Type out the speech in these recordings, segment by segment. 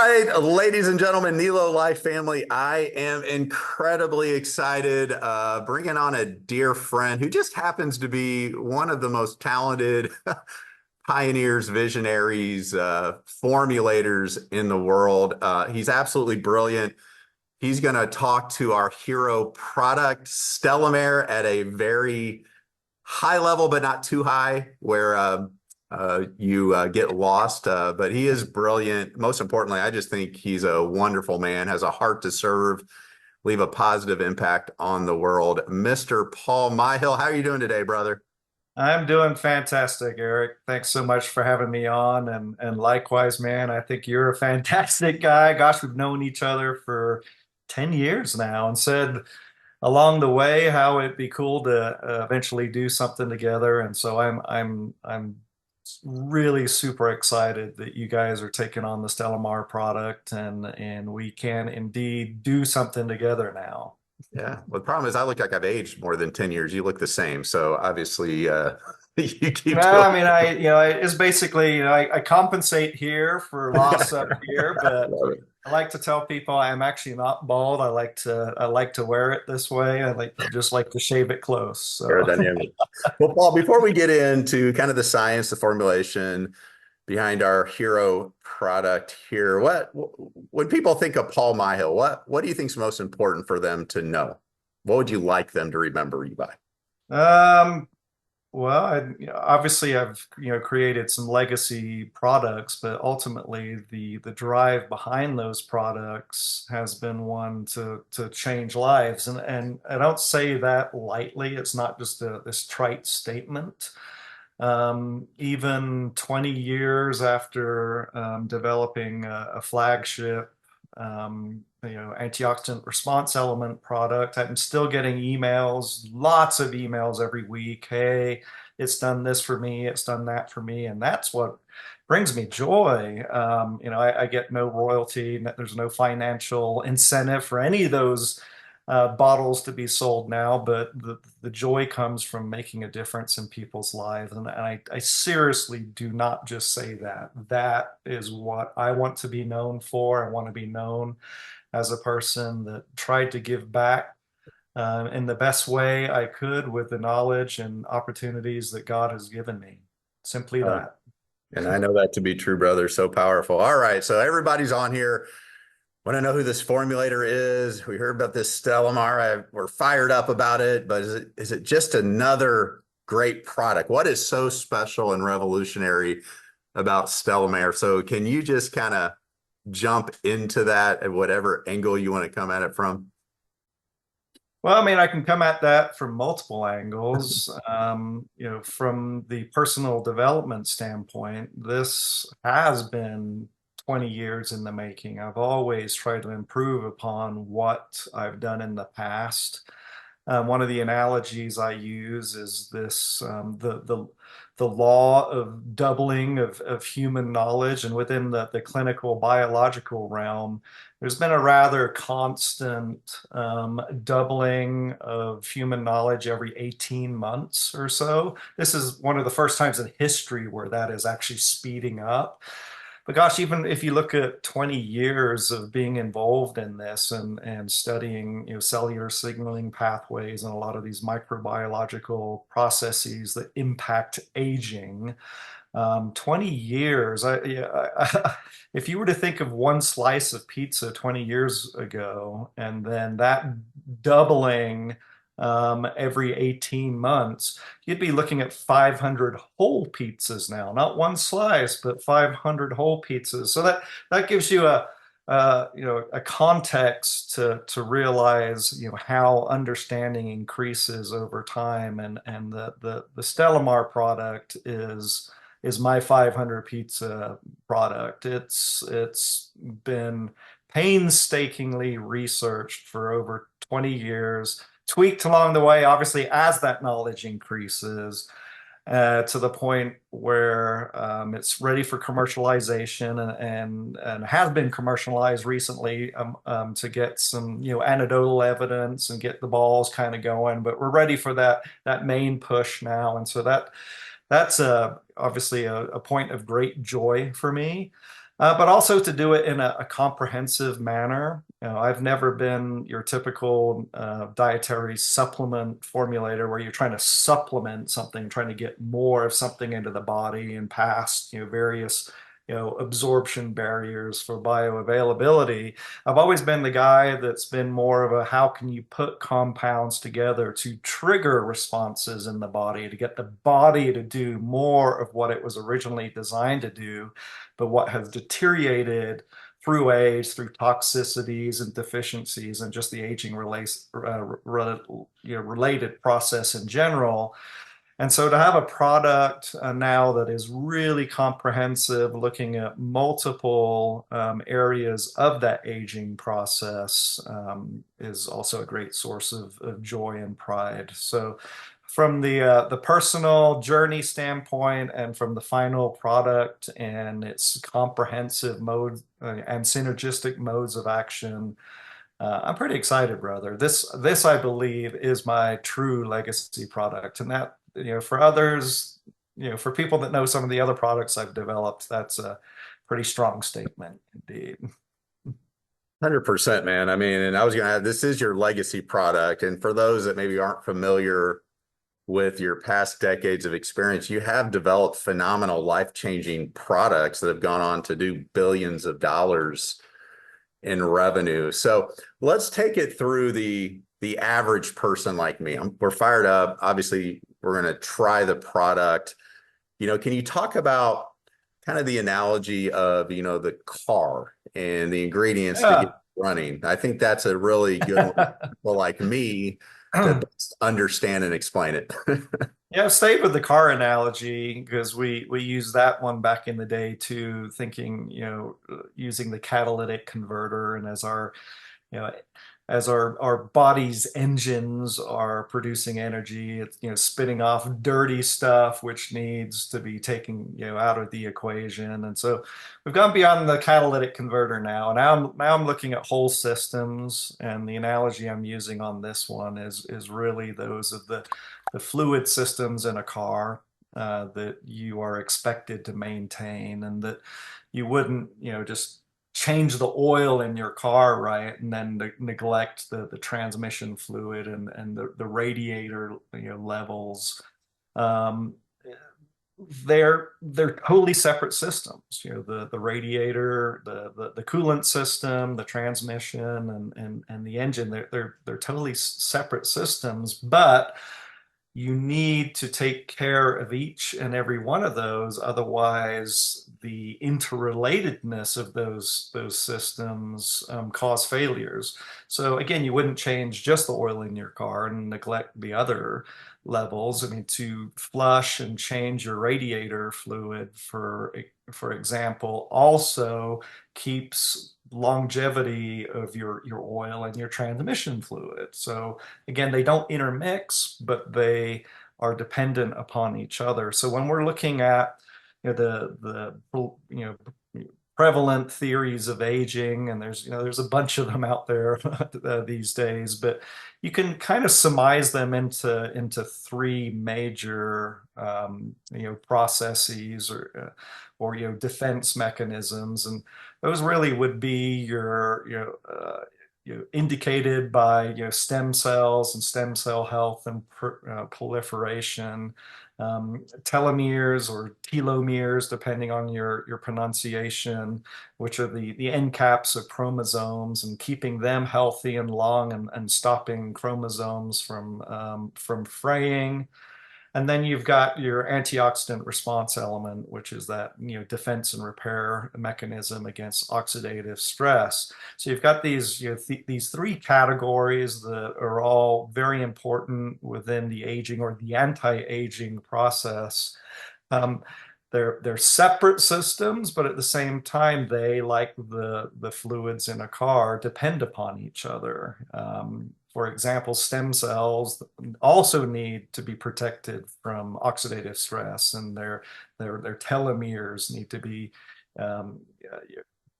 right, ladies and gentlemen, NELO Life family, I am incredibly excited bringing on a dear friend who just happens to be one of the most talented pioneers, visionaries, formulators in the world. He's absolutely brilliant. He's going to talk to our hero product, StelomARE, at a very high level, but not too high, where you get lost. But he is brilliant. Most importantly, I just think he's a wonderful man, has a heart to serve, leave a positive impact on the world. Mr. Paul Myhill, how are you doing today, brother? I'm doing fantastic, Eric. Thanks so much for having me on. And likewise, man, I think you're a fantastic guy. Gosh, we've known each other for 10 years now and said along the way how it'd be cool to eventually do something together. And so I'm really super excited that you guys are taking on the StelomARE product and we can indeed do something together now. Yeah. Well, the problem is I look like I've aged more than 10 years. You look the same. So obviously, you keep Well, doing I mean, it's basically, I compensate here for loss up here, but it. I like to tell people I'm actually not bald. I like to wear it this way. I just like to shave it close. So, Aerodynamic. Well, Paul, before we get into kind of the science, the formulation behind our hero product here, when people think of Paul Myhill, what do you think is most important for them to know? What would you like them to remember you by? um, well, obviously I've created some legacy products, but ultimately the drive behind those products has been one to change lives, and I don't say that lightly. It's not just this trite statement. Even 20 years after developing a flagship, antioxidant response element product, I'm still getting emails, lots of emails every week. Hey, it's done this for me, it's done that for me, and that's what brings me joy. I get no royalty, there's no financial incentive for any of those bottles to be sold now, but the joy comes from making a difference in people's lives. And I seriously do not just say that. That is what I want to be known for. I want to be known as a person that tried to give back in the best way I could with the knowledge and opportunities that God has given me. Simply Uh, that. and I know that to be true, brother. So powerful. All right. So everybody's on here. Want to know who this formulator is? We heard about this StelomARE. We're fired up about it, but is it just another great product? What is so special and revolutionary about StelomARE? So can you just kind of jump into that at whatever angle you want to come at it from? Well, I mean, I can come at that from multiple angles. From the personal development standpoint, this has been 20 years in the making. I've always tried to improve upon what I've done in the past. One of the analogies I use is this the law of doubling of human knowledge, and within the clinical biological realm, there's been a rather constant doubling of human knowledge every 18 months or so. This is one of the first times in history where that is actually speeding up. But gosh, even if you look at 20 years of being involved in this and studying, cellular signaling pathways and a lot of these microbiological processes that impact aging, 20 years, if you were to think of one slice of pizza 20 years ago and then that doubling every 18 months, you'd be looking at 500 whole pizzas now, not one slice, but 500 whole pizzas. So that gives you a context to realize how understanding increases over time, and the StelomARE product is my 500 pizza product. It's been painstakingly researched for over 20 years, tweaked along the way, obviously, as that knowledge increases, to the point where it's ready for commercialization and has been commercialized recently, to get some anecdotal evidence and get the balls kind of going. But we're ready for that main push now, and so that's obviously a point of great joy for me. but also to do it in a comprehensive manner. You know, I've never been your typical dietary supplement formulator where you're trying to supplement something, trying to get more of something into the body and past, various, absorption barriers for bioavailability. I've always been the guy that's been more of a how can you put compounds together to trigger responses in the body to get the body to do more of what it was originally designed to do, but what has deteriorated through age, through toxicities and deficiencies, and just the aging related process in general. And so to have a product now that is really comprehensive, looking at multiple areas of that aging process is also a great source of joy and pride. So from the personal journey standpoint and from the final product and its comprehensive mode and synergistic modes of action, I'm pretty excited, brother. This I believe is my true legacy product, and that for others, for people that know some of the other products I've developed, that's a pretty strong statement indeed. 100%, man. I mean, and I was going to add, this is your legacy product. And for those that maybe aren't familiar with your past decades of experience, you have developed phenomenal life-changing products that have gone on to do billions of dollars in revenue. So let's take it through the average person like me. We're fired up. Obviously, we're going to try the product. Can you talk about kind of the analogy of, the car and the ingredients to get Yeah. running? I think that's a really good one for people like me to best understand and explain it. Yeah, stayed with the car analogy because we used that one back in the day too, thinking, using the catalytic converter and you know, as our body's engines are producing energy, it's, spitting off dirty stuff, which needs to be taken, out of the equation. And so we've gone beyond the catalytic converter now. And now I'm looking at whole systems. And the analogy I'm using on this one is really those of the fluid systems in a car that you are expected to maintain, and that you wouldn't, just change the oil in your car, right, and then neglect the transmission fluid and the radiator, levels. Um, they're totally separate systems. The radiator, the coolant system, the transmission, and the engine. They're totally separate systems, but you need to take care of each and every one of those. Otherwise, the interrelatedness of those systems cause failures. So again, you wouldn't change just the oil in your car and neglect the other levels. I mean, to flush and change your radiator fluid, for example, also keeps longevity of your oil and your transmission fluid. So again, they don't intermix, but they are dependent upon each other. So when we're looking at the prevalent theories of aging, and there's a bunch of them out there these days, but you can kind of surmise them into three major processes or defense mechanisms, and those really would be indicated by stem cells and stem cell health and proliferation, telomeres or telomeres, depending on your pronunciation, which are the end caps of chromosomes, and keeping them healthy and long, and stopping chromosomes from fraying. And then you've got your antioxidant response element, which is that defense and repair mechanism against oxidative stress. So you've got these three categories that are all very important within the aging or the anti-aging process. Um, they're separate systems, but at the same time, they, like the fluids in a car, depend upon each other. For example, stem cells also need to be protected from oxidative stress, and their telomeres need to be um,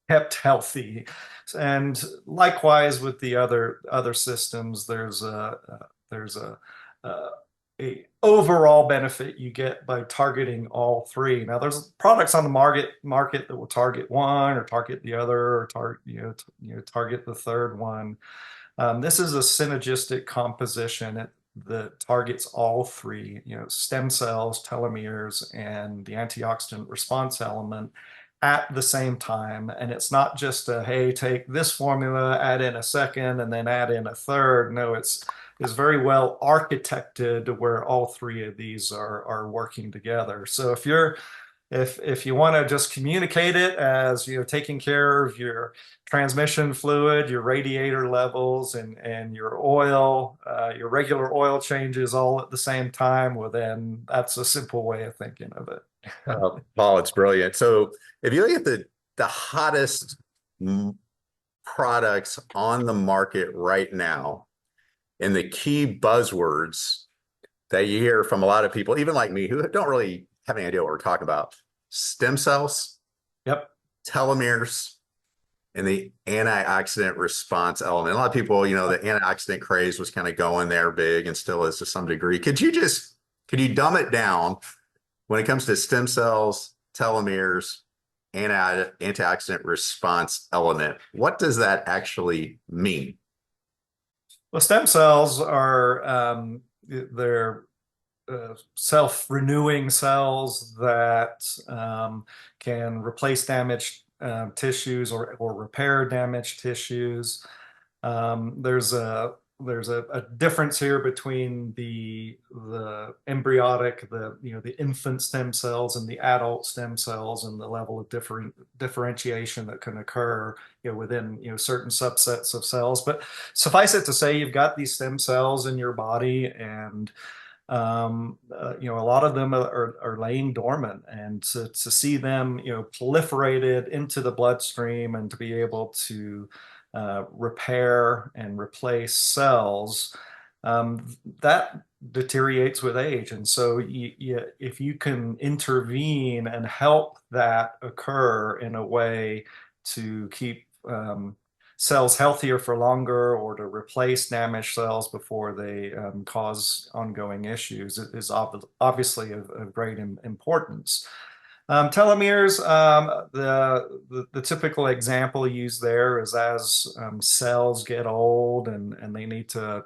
kept healthy. And likewise with the other systems, there's a overall benefit you get by targeting all three. Now, there's products on the market that will target one or target the other or target the third one. This is a synergistic composition that targets all three, stem cells, telomeres, and the antioxidant response element at the same time. And it's not just a, hey, take this formula, add in a second, and then add in a third. No, it's very well architected where all three of these are working together. So if you want to just communicate it as taking care of your transmission fluid, your radiator levels, and your oil, your regular oil changes all at the same time, well, then that's a simple way of thinking of it. Paul, it's brilliant. So if you look at the hottest products on the market right now, and the key buzzwords that you hear from a lot of people, even like me, who don't really have any idea what we're talking about: stem cells, Yep. telomeres, and the antioxidant response element. A lot of people, the antioxidant craze was kind of going there big and still is to some degree. Could you dumb it down when it comes to stem cells, telomeres, and antioxidant response element? What does that actually mean? Well, stem cells are they're self-renewing cells that can replace damaged tissues or repair damaged tissues. There's a difference here between the embryonic, the infant stem cells and the adult stem cells, and the level of differentiation that can occur within certain subsets of cells. But suffice it to say, you've got these stem cells in your body, and a lot of them are laying dormant, and to see them proliferated into the bloodstream and to be able to repair and replace cells, that deteriorates with age. And so if you can intervene and help that occur in a way to keep cells healthier for longer, or to replace damaged cells before they cause ongoing issues, it is obviously of great importance. Telomeres, the typical example used there is as cells get old and they need to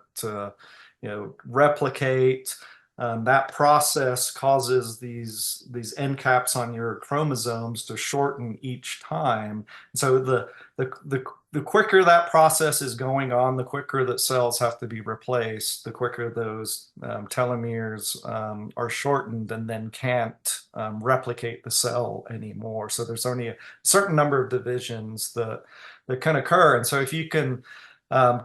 replicate. That process causes these end caps on your chromosomes to shorten each time. So the quicker that process is going on, the quicker that cells have to be replaced, the quicker those telomeres are shortened and then can't replicate the cell anymore. So there's only a certain number of divisions that can occur. And so if you can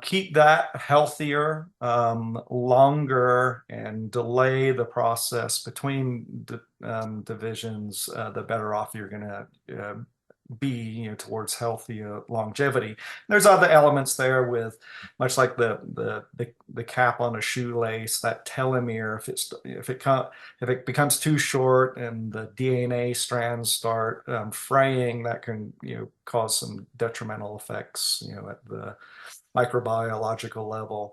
keep that healthier longer and delay the process between divisions, the better off you're going to be towards healthy longevity. There's other elements there, with much like the cap on a shoelace, that telomere, if it becomes too short and the DNA strands start fraying, that can cause some detrimental effects at the microbiological level.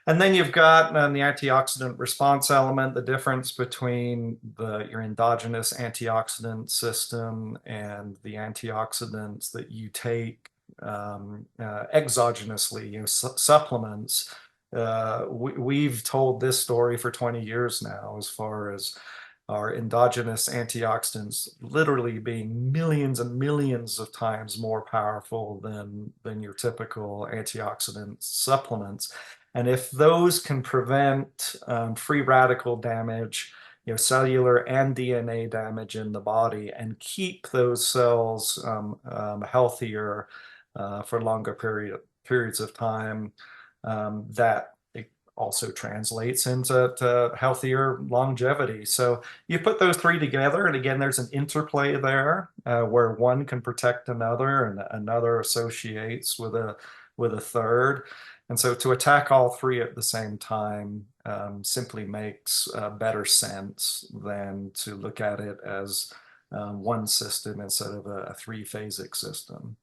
And then you've got the antioxidant response element, the difference between your endogenous antioxidant system and the antioxidants that you take exogenously, supplements. We've told this story for 20 years now, as far as our endogenous antioxidants literally being millions and millions of times more powerful than your typical antioxidant supplements. And if those can prevent free radical damage, cellular and DNA damage in the body, and keep those cells healthier for longer periods of time, that also translates into healthier longevity. So you put those three together, and again, there's an interplay there where one can protect another, and another associates with a third. And so to attack all three at the same time simply makes better sense than to look at it as one system instead of a three-phasic system.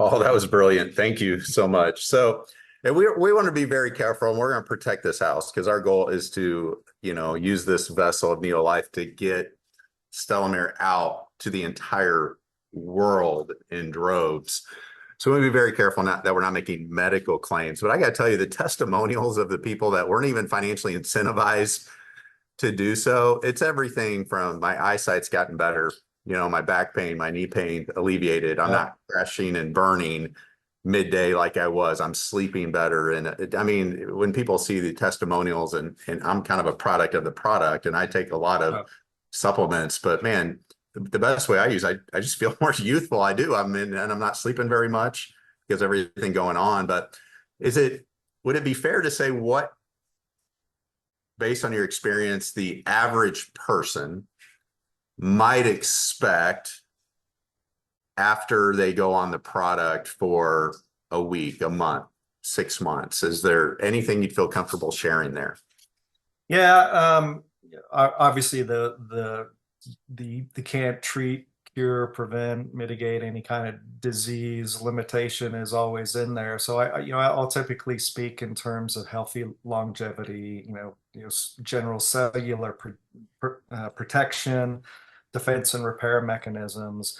Oh, that was brilliant. Thank you so much. So, and we want to be very careful, and we're going to protect this house because our goal is to use this vessel of NELO Life to get StelomARE out to the entire world in droves. So we want to be very careful that we're not making medical claims. But I got to tell you, the testimonials of the people that weren't even financially incentivized to do so, it's everything from my eyesight's gotten better, my back pain, my knee pain alleviated. I'm not crashing and burning midday like I was. I'm sleeping better. And I mean, when people see the testimonials, and I'm kind of a product of the product, and I take a lot of supplements, but man, the best way I just feel more youthful. I do. And I'm not sleeping very much because everything going on. But would it be fair to say based on your experience, the average person might expect after they go on the product for a week, a month, 6 months? Is there anything you'd feel comfortable sharing there? Yeah, obviously the can't treat, cure, prevent, mitigate any kind of disease limitation is always in there. So I'll typically speak in terms of healthy longevity, general cellular protection, defense and repair mechanisms.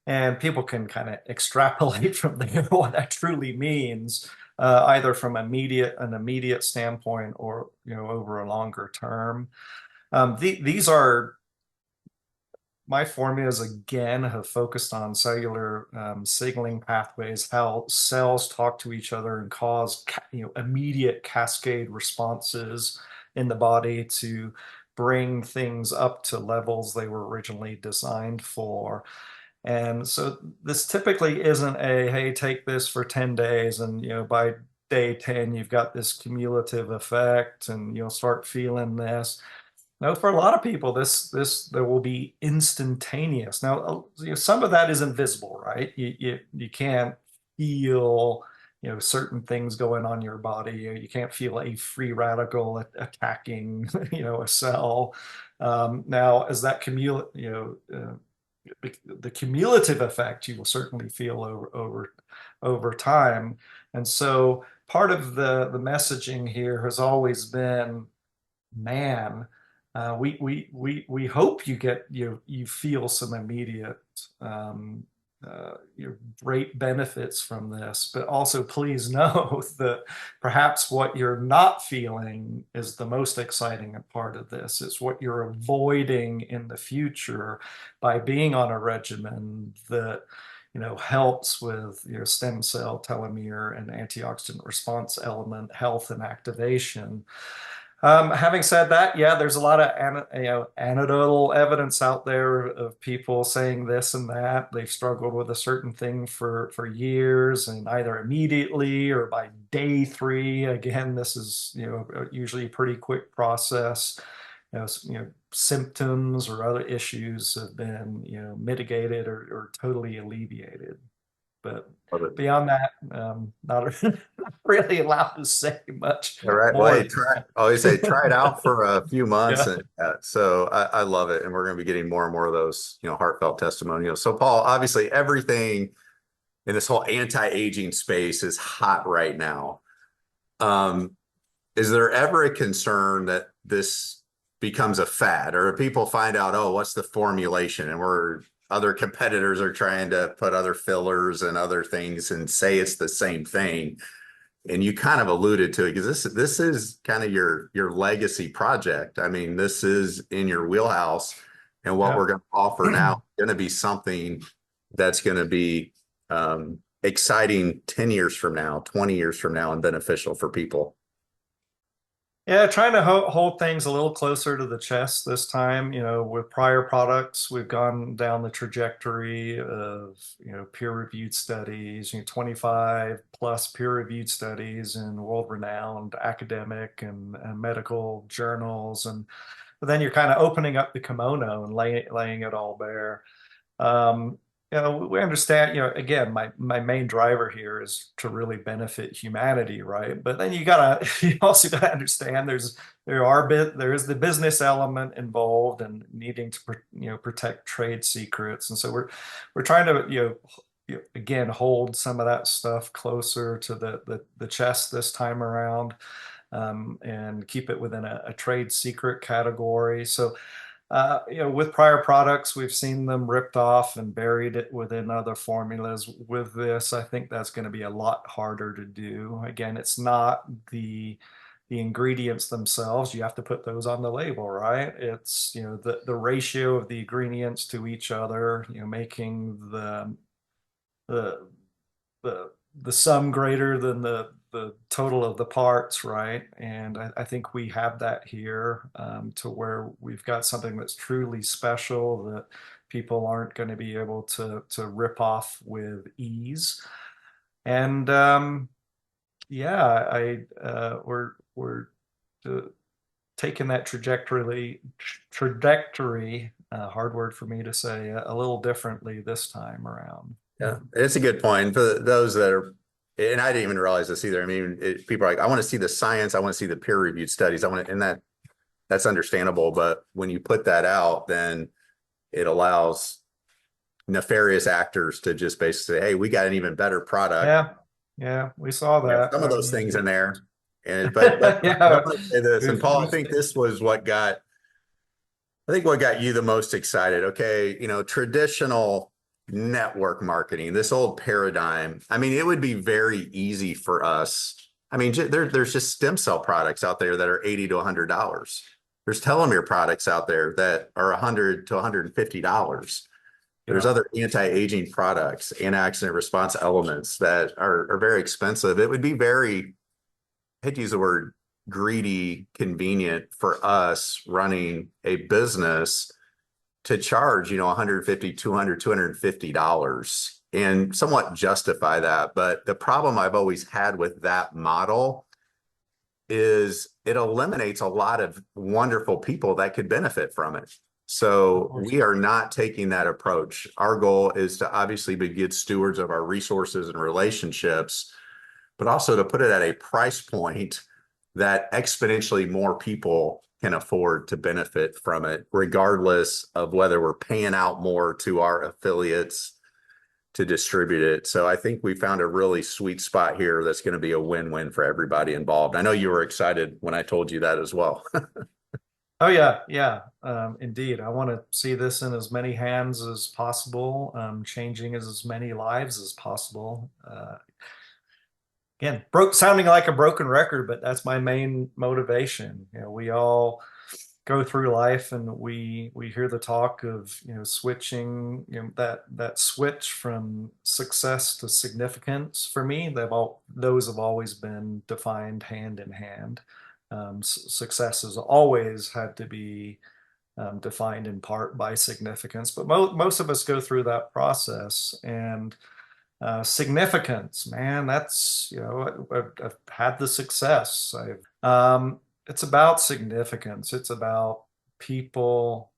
And people can kind of extrapolate from there what that truly means, either from an immediate standpoint or over a longer term. These are my formulas, again, have focused on cellular signaling pathways, how cells talk to each other and cause immediate cascade responses in the body to bring things up to levels they were originally designed for. And so this typically isn't hey, take this for 10 days and by day 10 you've got this cumulative effect and you'll start feeling this. No, for a lot of people, there will be instantaneous. Now, some of that is invisible, right? You can't feel, certain things going on in your body. You can't feel a free radical attacking, a cell. Now, as that the cumulative effect, you will certainly feel over time. And so, part of the messaging here has always been, man, we hope you feel some immediate great benefits from this, but also please know that perhaps what you're not feeling is the most exciting part of this. It's what you're avoiding in the future by being on a regimen that helps with your stem cell, telomere, and antioxidant response element health and activation. Having said that, yeah, there's a lot of anecdotal evidence out there of people saying this and that. They've struggled with a certain thing for years, and either immediately or by day 3. Again, this is usually a pretty quick process. Symptoms or other issues have been mitigated or totally alleviated. But beyond that, not really allowed to say much All right. Well, more hey, than that. I always say try it out for a few months. Yeah. And so I love it. And we're going to be getting more and more of those, heartfelt testimonials. So Paul, obviously everything in this whole anti-aging space is hot right now. Is there ever a concern that this becomes a fad, or people find out, oh, what's the formulation? And other competitors are trying to put other fillers and other things and say it's the same thing. And you kind of alluded to it because this is kind of your legacy project. I mean, this is in your wheelhouse, and what we're going to offer now is going to be something that's going to be exciting 10 years from now, 20 years from now, and beneficial for people. Yeah, trying to hold things a little closer to the chest this time. With prior products, we've gone down the trajectory of, peer-reviewed studies, 25 plus peer-reviewed studies in world-renowned academic and medical journals. But then you're kind of opening up the kimono and laying it all bare. Um, we understand, again, my main driver here is to really benefit humanity, right? But then you also gotta understand there is the business element involved and needing to protect trade secrets. And so we're trying to again hold some of that stuff closer to the chest this time around. and keep it within a trade secret category. So, with prior products, we've seen them ripped off and buried it within other formulas. With this, I think that's going to be a lot harder to do. Again, it's not the ingredients themselves. You have to put those on the label, right? It's, the ratio of the ingredients to each other, making the the sum greater than the total of the parts, right? And I think we have that here, to where we've got something that's truly special that people aren't going to be able to rip off with ease. And yeah, we're taking that trajectory, hard word for me to say, a little differently this time around. Yeah, it's a good point for those that are, and I didn't even realize this either. I mean, people are like, I want to see the science, I want to see the peer-reviewed studies, I want to, and that's understandable. But when you put that out, then it allows nefarious actors to just basically say, hey, we got an even better product. Yeah, we saw that. Some of those things in there. But I Yeah. want to say this, and Paul, I think this was what got you the most excited. Okay, traditional network marketing, this old paradigm. I mean, it would be very easy for us. I mean, there's just stem cell products out there that are $80 to $100. There's telomere products out there that are $100 to $150. There's other anti-aging products, antioxidant response elements that are very expensive. It would be very, I hate to use the word greedy, convenient for us running a business to charge, $150, $200, $250 and somewhat justify that. But the problem I've always had with that model is it eliminates a lot of wonderful people that could benefit from it. So we are not taking that approach. Our goal is to obviously be good stewards of our resources and relationships, but also to put it at a price point that exponentially more people can afford to benefit from it, regardless of whether we're paying out more to our affiliates to distribute it. So I think we found a really sweet spot here that's going to be a win-win for everybody involved. I know you were excited when I told you that as well. Oh yeah. Indeed. I want to see this in as many hands as possible, changing as many lives as possible. Again, sounding like a broken record, but that's my main motivation. We all go through life and we hear the talk of, switching, that switch from success to significance. For me, those have always been defined hand in hand. Success has always had to be defined in part by significance, but most of us go through that process. And significance, man, that's, I've had the success. It's about significance. It's about people,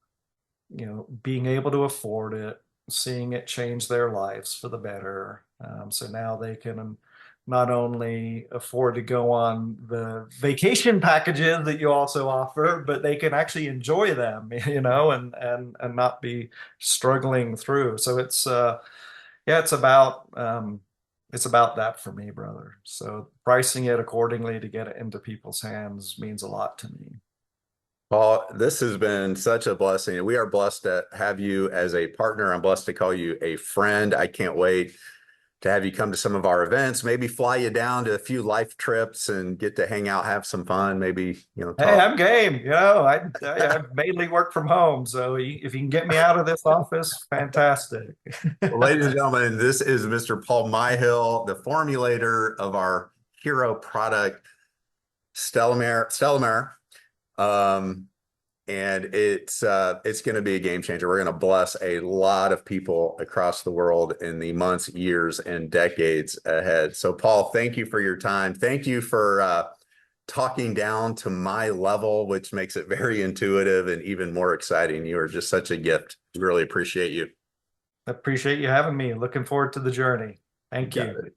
being able to afford it, seeing it change their lives for the better. So now they can not only afford to go on the vacation packages that you also offer, but they can actually enjoy them, and not be struggling through. So yeah, it's about that for me, brother. So pricing it accordingly to get it into people's hands means a lot to me. Paul, this has been such a blessing. We are blessed to have you as a partner. I'm blessed to call you a friend. I can't wait to have you come to some of our events, maybe fly you down to a few life trips and get to hang out, have some fun, maybe, talk. Hey, I'm game. I mainly work from home. So if you can get me out of this office, fantastic. Well, ladies and gentlemen, this is Mr. Paul Myhill, the formulator of our hero product, StelomARE. And it's going to be a game changer. We're going to bless a lot of people across the world in the months, years, and decades ahead. So, Paul, thank you for your time. Thank you for talking down to my level, which makes it very intuitive and even more exciting. You are just such a gift. Really appreciate you. Appreciate you having me. Looking forward to the journey. Thank you.